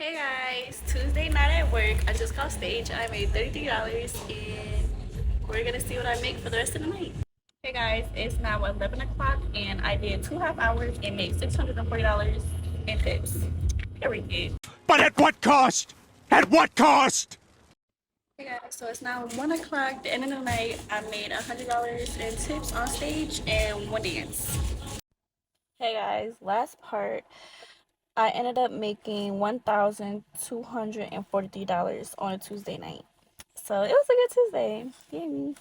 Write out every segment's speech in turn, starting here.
Hey guys, Tuesday night at work, I just called stage. I made $33 and we're gonna see what I make for the rest of the night. Hey guys, it's now 11 o'clock and I did 2.5 hours and made $640 in tips. Period. But at what cost? At what cost? Hey guys, so it's now 1 o'clock, the end of the night. I made $100 in tips on stage and one dance. Hey guys, last part. I ended up making $1,243 on a Tuesday night. So it was a good Tuesday. Yay.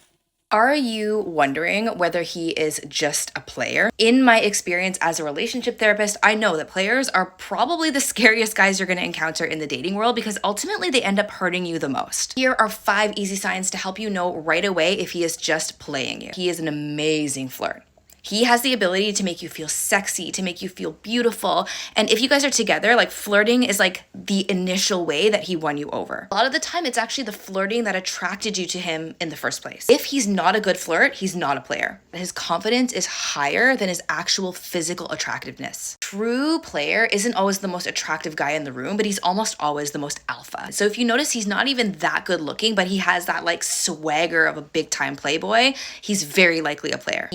Are you wondering whether he is just a player? In my experience as a relationship therapist, I know that players are probably the scariest guys you're going to encounter in the dating world because ultimately they end up hurting you the most. Here are 5 easy signs to help you know right away if he is just playing you. He is an amazing flirt. He has the ability to make you feel sexy, to make you feel beautiful. And if you guys are together, like flirting is like the initial way that he won you over. A lot of the time, it's actually the flirting that attracted you to him in the first place. If he's not a good flirt, he's not a player. His confidence is higher than his actual physical attractiveness. True player isn't always the most attractive guy in the room, but he's almost always the most alpha. So if you notice, he's not even that good looking, but he has that like swagger of a big time playboy, he's very likely a player.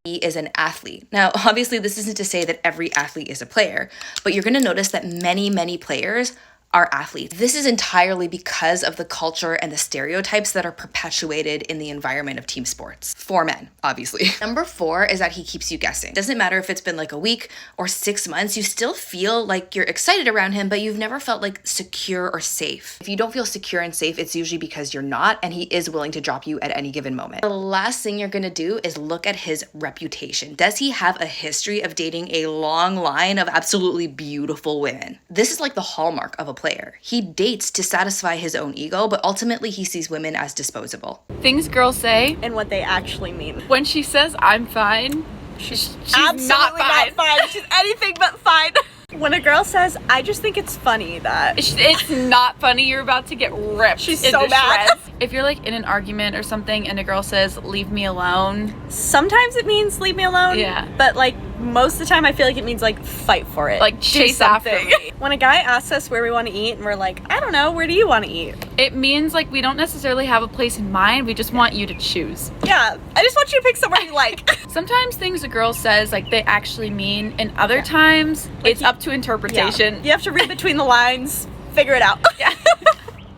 He is an athlete. Now, obviously, this isn't to say that every athlete is a player, but you're going to notice that many players are athletes. This is entirely because of the culture and the stereotypes that are perpetuated in the environment of team sports. For men, obviously. Number 4 is that he keeps you guessing. Doesn't matter if it's been like a week or 6 months, you still feel like you're excited around him, but you've never felt like secure or safe. If you don't feel secure and safe, it's usually because you're not, and he is willing to drop you at any given moment. The last thing you're gonna do is look at his reputation. Does he have a history of dating a long line of absolutely beautiful women? This is like the hallmark of a player. He dates to satisfy his own ego, but ultimately he sees women as disposable. Things girls say And what they actually mean. when she says I'm fine, she's Absolutely not fine. She's anything but fine. When a girl says, I just think it's funny that It's not funny. You're about to get ripped. She's into so mad. shreds. If you're like in an argument or something and a girl says leave me alone, sometimes it means leave me alone. Yeah. But like most of the time I feel like it means like fight for it. like Do chase after something. me. When a guy asks us where we want to eat and we're like, I don't know, where do you want to eat? It means like we don't necessarily have a place in mind. We just want you to choose. Yeah, I just want you to pick somewhere you like. Sometimes things a girl says like they actually mean, and other times it's up to interpretation. You have to read between the lines, figure it out. Yeah.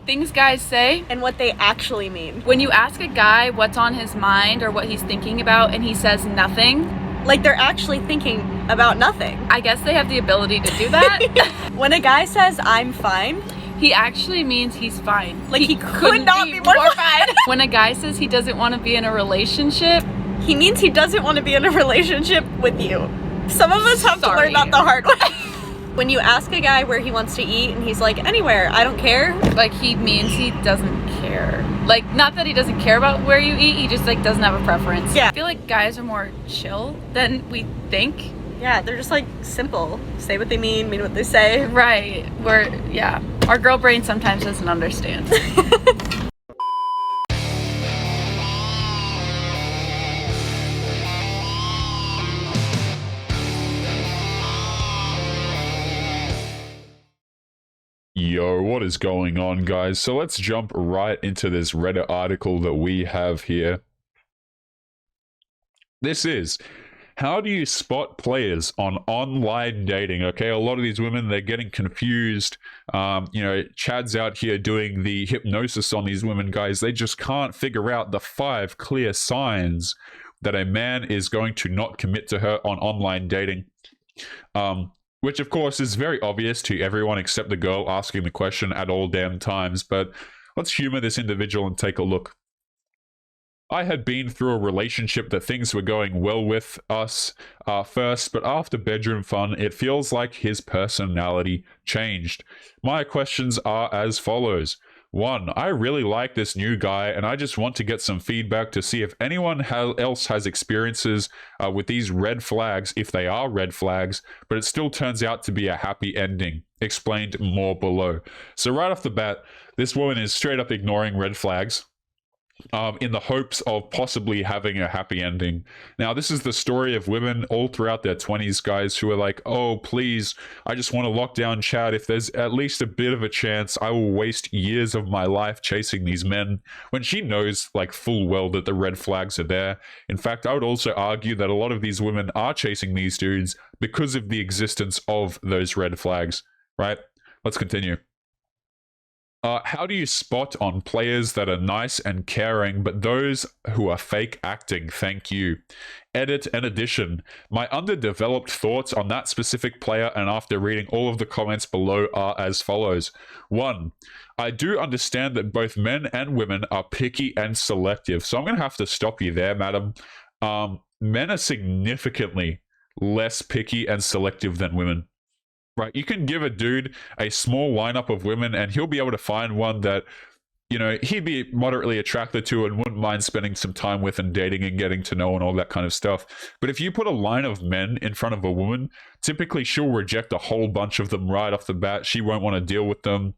Things guys say. And what they actually mean. When you ask a guy what's on his mind or what he's thinking about and he says nothing, Like they're actually thinking about nothing. I guess they have the ability to do that. When a guy says I'm fine, He actually means he's fine. like he couldn't could not be more fine. When a guy says he doesn't want to be in a relationship, He means he doesn't want to be in a relationship with you. Some of us have to Sorry. learn that the hard way. When you ask a guy where he wants to eat and he's like, anywhere, I don't care. like he means he doesn't care. Like not that he doesn't care about where you eat, he just like doesn't have a preference. Yeah. I feel like guys are more chill than we think. Yeah, they're just like simple. Say what they mean what they say. Right. Our girl brain sometimes doesn't understand. Yo, what is going on, guys? So let's jump right into this Reddit article that we have here. This is, how do you spot players on online dating? Okay, a lot of these women, they're getting confused. Chad's out here doing the hypnosis on these women, guys. They just can't figure out the 5 clear signs that a man is going to not commit to her on online dating. Which, of course, is very obvious to everyone except the girl asking the question at all damn times. But let's humor this individual and take a look. I had been through a relationship that things were going well with us first, but after bedroom fun, it feels like his personality changed. My questions are as follows. 1, I really like this new guy, and I just want to get some feedback to see if anyone else has experiences with these red flags, if they are red flags, but it still turns out to be a happy ending. Explained more below. So right off the bat, this woman is straight up ignoring red flags. in the hopes of possibly having a happy ending. Now, this is the story of women all throughout their 20s, guys, who are like, oh, please, I just want to lock down Chad. If there's at least a bit of a chance, I will waste years of my life chasing these men, when she knows, like, full well that the red flags are there. In fact, I would also argue that a lot of these women are chasing these dudes because of the existence of those red flags, right? Let's continue. How do you spot on players that are nice and caring, but those who are fake acting? Thank you. Edit and addition. My underdeveloped thoughts on that specific player and after reading all of the comments below are as follows. 1. I do understand that both men and women are picky and selective. So I'm going to have to stop you there, madam. Men are significantly less picky and selective than women. Right, you can give a dude a small lineup of women and he'll be able to find one that, you know, he'd be moderately attracted to and wouldn't mind spending some time with and dating and getting to know and all that kind of stuff. But if you put a line of men in front of a woman, typically she'll reject a whole bunch of them right off the bat. She won't want to deal with them.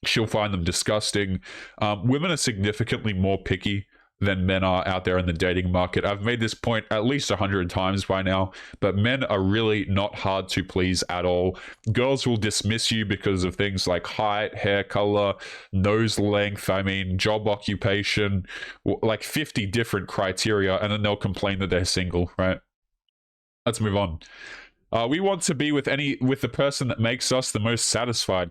She'll find them disgusting. Women are significantly more picky than men are out there in the dating market. I've made this point at least 100 times by now, but men are really not hard to please at all. Girls will dismiss you because of things like height, hair color, nose length, job occupation, like 50 different criteria, and then they'll complain that they're single, right? Let's move on. We want to be with the person that makes us the most satisfied,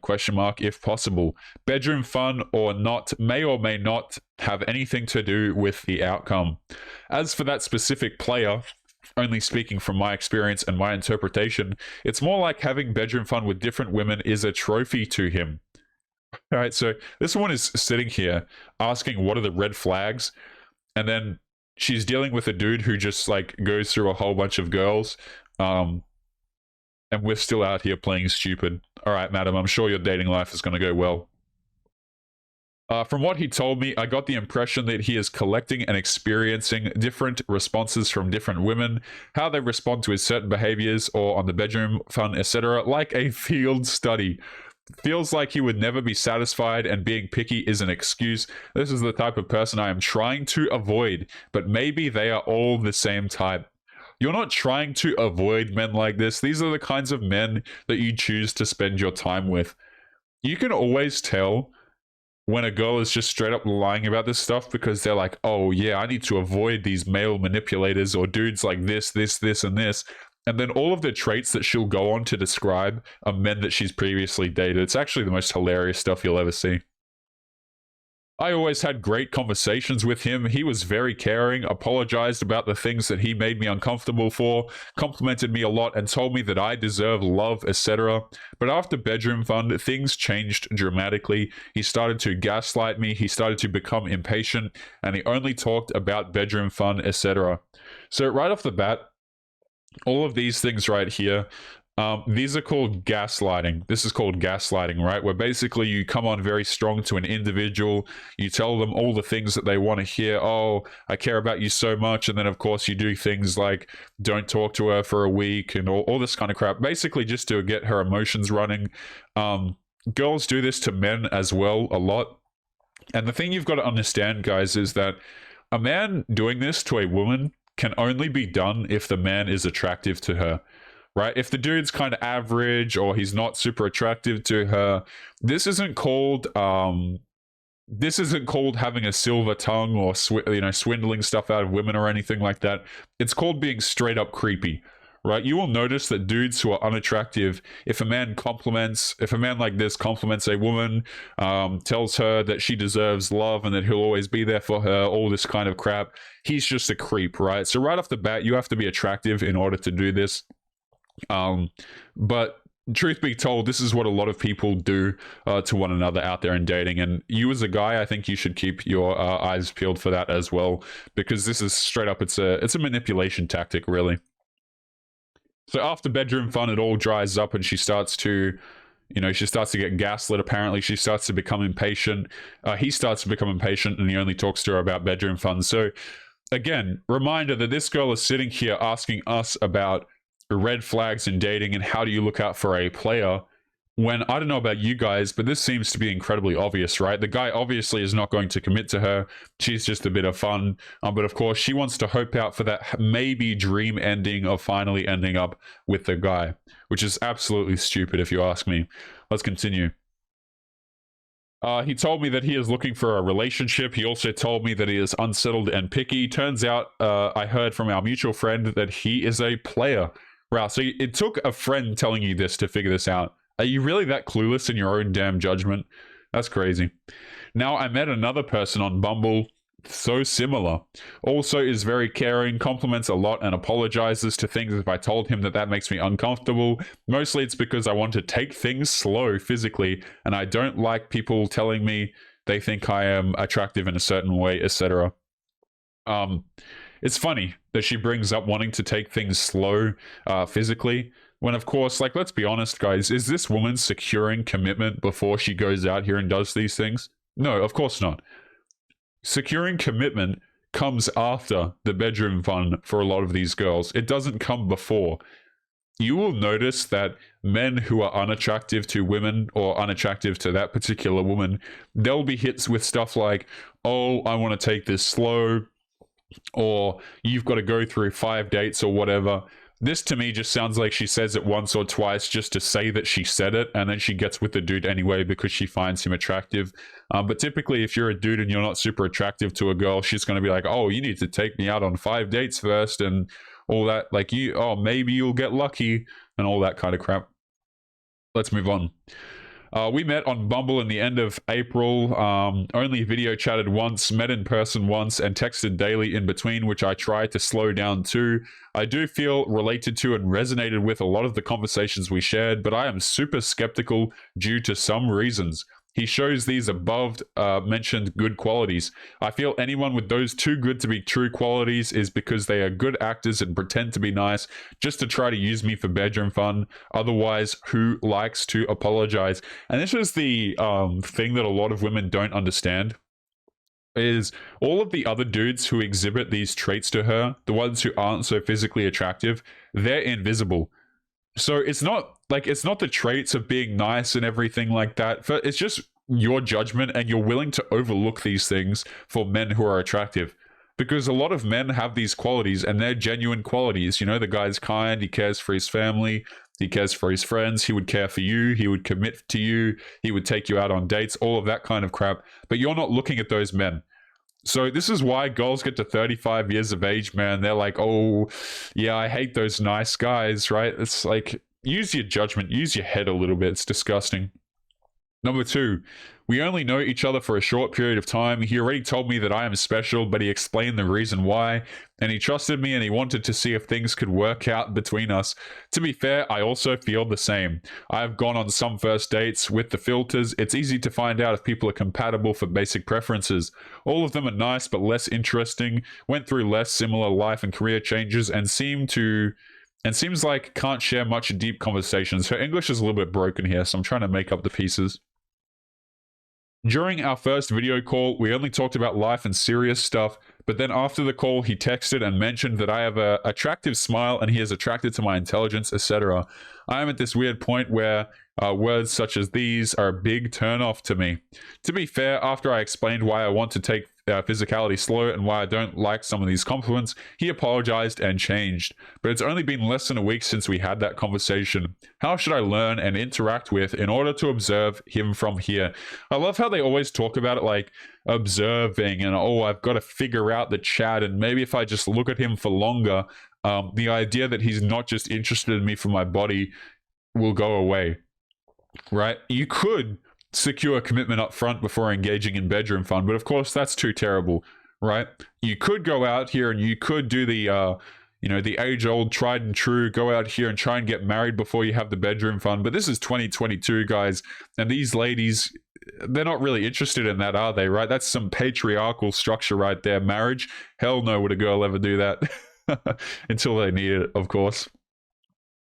if possible. Bedroom fun or not may or may not have anything to do with the outcome. As for that specific player, only speaking from my experience and my interpretation, it's more like having bedroom fun with different women is a trophy to him. All right, so this one is sitting here asking what are the red flags, and then she's dealing with a dude who just like goes through a whole bunch of girls, and we're still out here playing stupid. All right, madam, I'm sure your dating life is going to go well. From what he told me, I got the impression that he is collecting and experiencing different responses from different women, how they respond to his certain behaviors or on the bedroom fun, etc., like a field study. Feels like he would never be satisfied and being picky is an excuse. This is the type of person I am trying to avoid, but maybe they are all the same type. You're not trying to avoid men like this. These are the kinds of men that you choose to spend your time with. You can always tell when a girl is just straight up lying about this stuff because they're like, oh yeah, I need to avoid these male manipulators or dudes like this, and this. And then all of the traits that she'll go on to describe are men that she's previously dated. It's actually the most hilarious stuff you'll ever see. I always had great conversations with him. He was very caring, apologized about the things that he made me uncomfortable for, complimented me a lot, and told me that I deserve love, etc. But after bedroom fun, things changed dramatically. He started to gaslight me, he started to become impatient, and he only talked about bedroom fun, etc. So right off the bat, all of these things right here, these are called gaslighting. This is called gaslighting, right? Where basically you come on very strong to an individual, you tell them all the things that they want to hear. Oh, I care about you so much. And then, of course, you do things like don't talk to her for a week and all this kind of crap, basically just to get her emotions running. Girls do this to men as well a lot. And the thing you've got to understand, guys, is that a man doing this to a woman can only be done if the man is attractive to her. Right? If the dude's kind of average or he's not super attractive to her, this isn't called having a silver tongue or swindling stuff out of women or anything like that. It's called being straight up creepy. Right? You will notice that dudes who are unattractive, if a man like this compliments a woman, tells her that she deserves love and that he'll always be there for her, all this kind of crap, he's just a creep, right? So right off the bat, you have to be attractive in order to do this. But truth be told, this is what a lot of people do to one another out there in dating. And you as a guy, I think you should keep your eyes peeled for that as well, because this is straight up, it's a manipulation tactic, really. So after bedroom fun, it all dries up and she starts to get gaslit. Apparently she starts to become impatient. He starts to become impatient and he only talks to her about bedroom fun. So again, reminder that this girl is sitting here asking us about red flags in dating and how do you look out for a player when I don't know about you guys, but this seems to be incredibly obvious, right? The guy obviously is not going to commit to her. She's just a bit of fun. But of course, she wants to hope out for that maybe dream ending of finally ending up with the guy, which is absolutely stupid if you ask me. Let's continue. He told me that he is looking for a relationship. He also told me that he is unsettled and picky. Turns out I heard from our mutual friend that he is a player. Wow, so it took a friend telling you this to figure this out. Are you really that clueless in your own damn judgment? That's crazy. Now, I met another person on Bumble, so similar. Also is very caring, compliments a lot, and apologizes to things if I told him that makes me uncomfortable. Mostly it's because I want to take things slow physically, and I don't like people telling me they think I am attractive in a certain way, etc. It's funny that she brings up wanting to take things slow physically, when of course, like, let's be honest, guys, is this woman securing commitment before she goes out here and does these things? No, of course not. Securing commitment comes after the bedroom fun for a lot of these girls. It doesn't come before. You will notice that men who are unattractive to women or unattractive to that particular woman, they'll be hit with stuff like, oh, I want to take this slow, or you've got to go through 5 dates or whatever. This to me just sounds like she says it once or twice just to say that she said it, and then she gets with the dude anyway because she finds him attractive. But typically, if you're a dude and you're not super attractive to a girl, she's going to be like, oh, you need to take me out on 5 dates first and all that. Like, maybe you'll get lucky and all that kind of crap. Let's move on. We met on Bumble in the end of April, only video chatted once, met in person once, and texted daily in between, which I tried to slow down too. I do feel related to and resonated with a lot of the conversations we shared, but I am super skeptical due to some reasons. He shows these above mentioned good qualities. I feel anyone with those too good to be true qualities is because they are good actors and pretend to be nice just to try to use me for bedroom fun. Otherwise, who likes to apologize? And this is the thing that a lot of women don't understand, is all of the other dudes who exhibit these traits to her, the ones who aren't so physically attractive, they're invisible. So it's not the traits of being nice and everything like that. It's just your judgment, and you're willing to overlook these things for men who are attractive. Because a lot of men have these qualities, and they're genuine qualities. You know, the guy's kind, he cares for his family, he cares for his friends, he would care for you, he would commit to you, he would take you out on dates, all of that kind of crap. But you're not looking at those men. So this is why girls get to 35 years of age, man. They're like, oh, yeah, I hate those nice guys, right? It's like, use your judgment, use your head a little bit. It's disgusting. Number 2, we only know each other for a short period of time. He already told me that I am special, but he explained the reason why, and he trusted me and he wanted to see if things could work out between us. To be fair, I also feel the same. I have gone on some first dates with the filters. It's easy to find out if people are compatible for basic preferences. All of them are nice but less interesting, went through less similar life and career changes, and seems like can't share much deep conversations. Her English is a little bit broken here, so I'm trying to make up the pieces. During our first video call, we only talked about life and serious stuff, but then after the call, he texted and mentioned that I have an attractive smile and he is attracted to my intelligence, etc. I am at this weird point where words such as these are a big turn-off to me. To be fair, after I explained why I want to take physicality slow and why I don't like some of these compliments, he apologized and changed. But it's only been less than a week since we had that conversation. How should I learn and interact with in order to observe him from here? I love how they always talk about it like observing and, oh, I've got to figure out the chat, and maybe if I just look at him for longer, the idea that he's not just interested in me for my body will go away, right? You could secure commitment up front before engaging in bedroom fun, but of course that's too terrible, right? You could go out here and you could do the the age-old tried and true, go out here and try and get married before you have the bedroom fun. But this is 2022, guys, and these ladies, they're not really interested in that, are they? Right? That's some patriarchal structure right there. Marriage, hell no, would a girl ever do that? Until they need it, of course.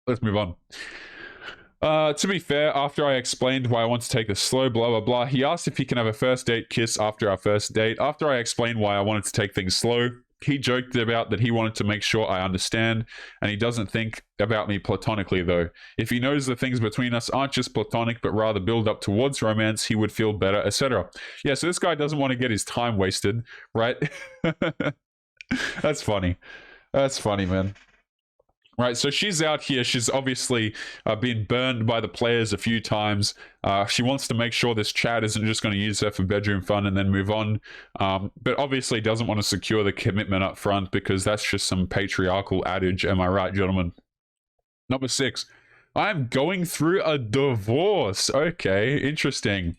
Let's move on. To be fair, after I explained why I want to take this slow, blah, blah, blah, he asked if he can have a first date kiss after our first date. After I explained why I wanted to take things slow, He joked about that he wanted to make sure I understand, and he doesn't think about me platonically, though. If he knows the things between us aren't just platonic, but rather build up towards romance, he would feel better, etc. Yeah, so this guy doesn't want to get his time wasted, right? That's funny. That's funny, man. Right, so she's out here. She's obviously been burned by the players a few times. She wants to make sure this Chad isn't just going to use her for bedroom fun and then move on. But obviously doesn't want to secure the commitment up front because that's just some patriarchal adage. Am I right, gentlemen? Number 6. I'm going through a divorce. Okay, interesting.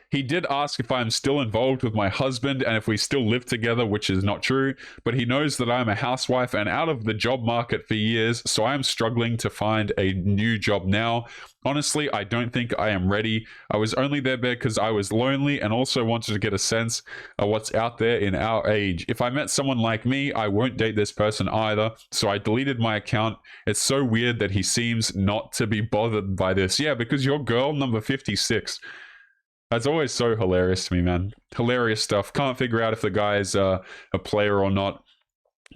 He did ask if I'm still involved with my husband and if we still live together, which is not true, but he knows that I'm a housewife and out of the job market for years, so I am struggling to find a new job now. Honestly, I don't think I am ready. I was only there because I was lonely and also wanted to get a sense of what's out there in our age. If I met someone like me, I won't date this person either, so I deleted my account. It's so weird that he seems not to be bothered by this. Yeah, because your girl, number 56. That's always so hilarious to me, man. Hilarious stuff. Can't figure out if the guy is a player or not.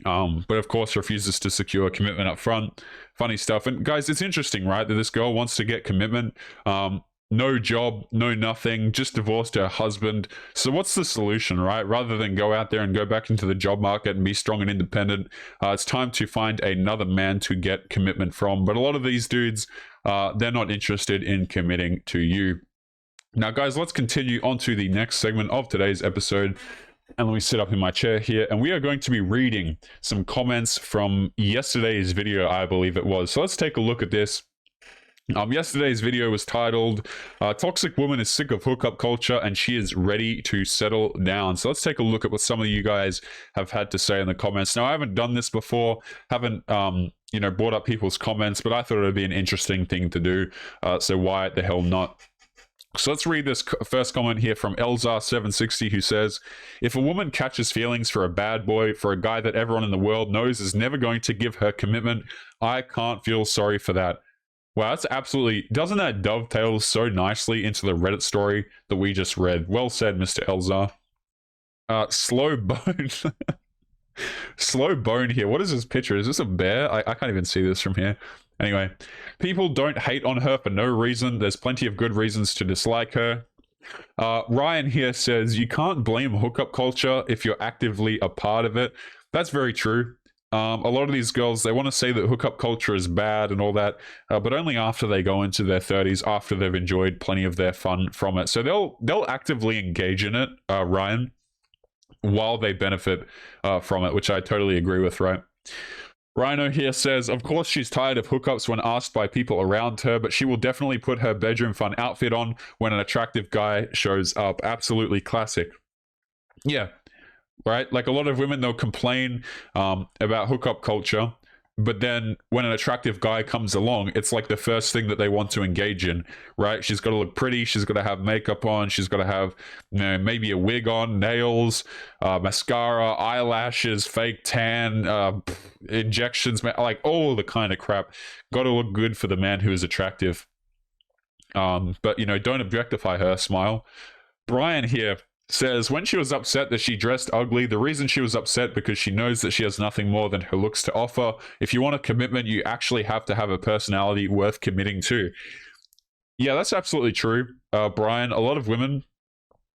But of course refuses to secure commitment up front. Funny stuff. And guys, it's interesting, right? That this girl wants to get commitment. No job, no nothing, just divorced her husband. So what's the solution, right? Rather than go out there and go back into the job market and be strong and independent, it's time to find another man to get commitment from. But a lot of these dudes, they're not interested in committing to you. Now, guys, let's continue on to the next segment of today's episode. And let me sit up in my chair here. And we are going to be reading some comments from yesterday's video, I believe it was. So let's take a look at this. Yesterday's video was titled, Toxic Woman is Sick of Hookup Culture and She is Ready to Settle Down. So let's take a look at what some of you guys have had to say in the comments. Now, I haven't done this before, haven't brought up people's comments, but I thought it would be an interesting thing to do. So why the hell not? So let's read this first comment here from Elzar760, who says, if a woman catches feelings for a bad boy, for a guy that everyone in the world knows is never going to give her commitment, I can't feel sorry for that. Wow, that's absolutely... Doesn't that dovetail so nicely into the Reddit story that we just read? Well said, Mr. Elzar. Slow Bone. Slow Bone here. What is this picture? Is this a bear? I can't even see this from here. Anyway, people don't hate on her for no reason. There's plenty of good reasons to dislike her. Ryan here says, you can't blame hookup culture if you're actively a part of it. That's very true. A lot of these girls, they want to say that hookup culture is bad and all that, but only after they go into their 30s, after they've enjoyed plenty of their fun from it. So they'll actively engage in it, Ryan, while they benefit from it, which I totally agree with, right? Rhino here says, of course she's tired of hookups when asked by people around her, but she will definitely put her bedroom fun outfit on when an attractive guy shows up. Absolutely classic. Yeah, right? Like a lot of women, they'll complain about hookup culture, but then when an attractive guy comes along, it's like the first thing that they want to engage in, right? She's got to look pretty, she's got to have makeup on, she's got to have, maybe a wig on, nails, mascara, eyelashes, fake tan, injections, like all the kind of crap. Got to look good for the man who is attractive. But, don't objectify her, smile. Brian here says, when she was upset that she dressed ugly, the reason she was upset because she knows that she has nothing more than her looks to offer. If you want a commitment, you actually have to have a personality worth committing to. Yeah, that's absolutely true, Brian. A lot of women,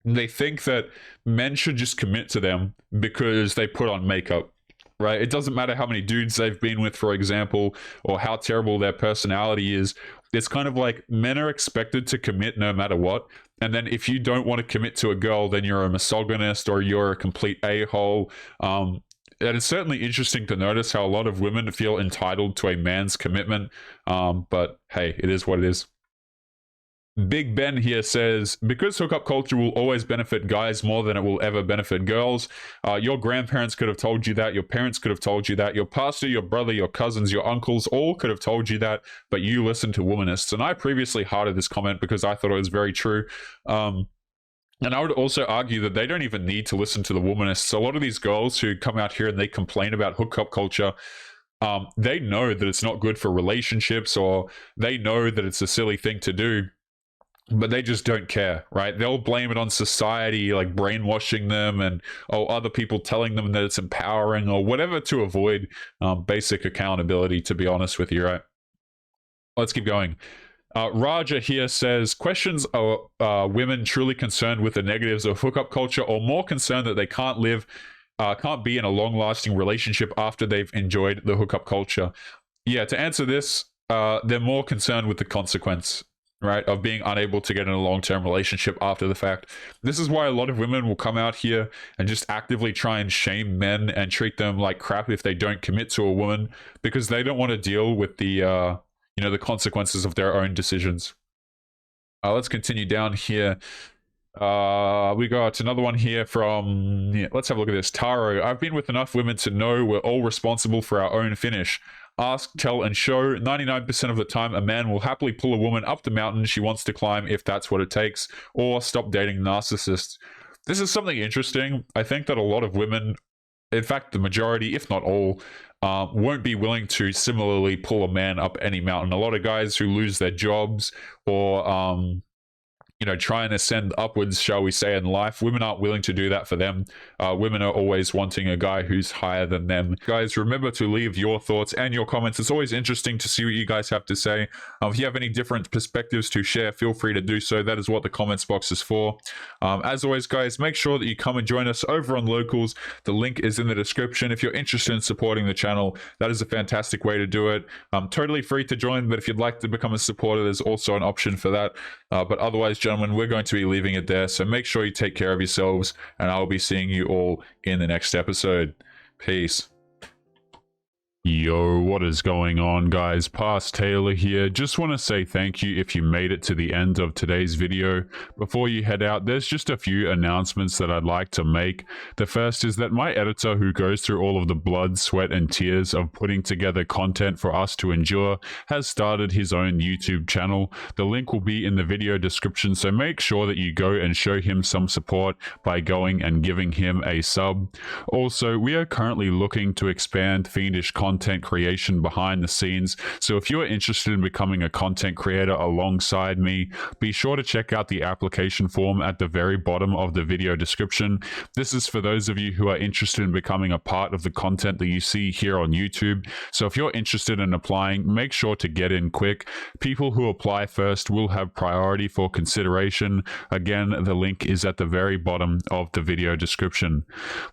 they think that men should just commit to them because they put on makeup, right? It doesn't matter how many dudes they've been with, for example, or how terrible their personality is. It's kind of like men are expected to commit no matter what. And then if you don't want to commit to a girl, then you're a misogynist or you're a complete a-hole. And it's certainly interesting to notice how a lot of women feel entitled to a man's commitment. But hey, it is what it is. Big Ben here says, because hookup culture will always benefit guys more than it will ever benefit girls. Your grandparents could have told you that. Your parents could have told you that. Your pastor, your brother, your cousins, your uncles all could have told you that, but you listen to womanists. And I previously hearted this comment because I thought it was very true. And I would also argue that they don't even need to listen to the womanists. A lot of these girls who come out here and they complain about hookup culture, they know that it's not good for relationships, or they know that it's a silly thing to do. but they just don't care, right? They'll blame it on society, like brainwashing them, and other people telling them that it's empowering or whatever to avoid basic accountability, to be honest with you, right? Let's keep going. Raja here says, questions, are women truly concerned with the negatives of hookup culture, or more concerned that they can't be in a long-lasting relationship after they've enjoyed the hookup culture? Yeah, to answer this, they're more concerned with the consequence, right, of being unable to get in a long-term relationship after the fact. This is why a lot of women will come out here and just actively try and shame men and treat them like crap if they don't commit to a woman, because they don't want to deal with the the consequences of their own decisions. Let's continue down here. We got another one here from, let's have a look at this. Taro, I've been with enough women to know we're all responsible for our own finish. Ask, tell, and show. 99% of the time, a man will happily pull a woman up the mountain she wants to climb if that's what it takes, or stop dating narcissists. This is something interesting. I think that a lot of women, in fact, the majority, if not all, won't be willing to similarly pull a man up any mountain. A lot of guys who lose their jobs or trying to ascend upwards, shall we say, in life, women aren't willing to do that for them. Women are always wanting a guy who's higher than them. Guys, remember to leave your thoughts and your comments. It's always interesting to see what you guys have to say. If you have any different perspectives to share, feel free to do so. That is what the comments box is for. As always, guys, make sure that you come and join us over on Locals. The link is in the description. If you're interested in supporting the channel, that is a fantastic way to do it. Totally free to join, but if you'd like to become a supporter, there's also an option for that. But otherwise, gentlemen, we're going to be leaving it there. So make sure you take care of yourselves, and I'll be seeing you all in the next episode. Peace. Yo, what is going on, guys? Past Taylor here. Just want to say thank you if you made it to the end of today's video. Before you head out, there's just a few announcements that I'd like to make. The first is that my editor, who goes through all of the blood, sweat, and tears of putting together content for us to endure, has started his own YouTube channel. The link will be in the video description, so make sure that you go and show him some support by going and giving him a sub. Also, we are currently looking to expand Fiendish content creation behind the scenes, so if you are interested in becoming a content creator alongside me, be sure to check out the application form at the very bottom of the video description. This is for those of you who are interested in becoming a part of the content that you see here on YouTube. So if you're interested in applying, make sure to get in quick. People who apply first will have priority for consideration. Again, the link is at the very bottom of the video description.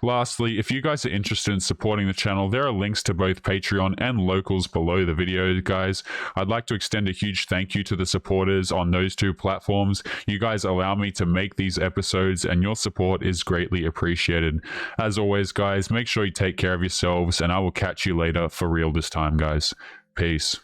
Lastly, if you guys are interested in supporting the channel, there are links to both Patreon and Locals below the video, guys. I'd like to extend a huge thank you to the supporters on those two platforms. You guys allow me to make these episodes, and your support is greatly appreciated. As always, guys, make sure you take care of yourselves, and I will catch you later for real this time, guys. Peace.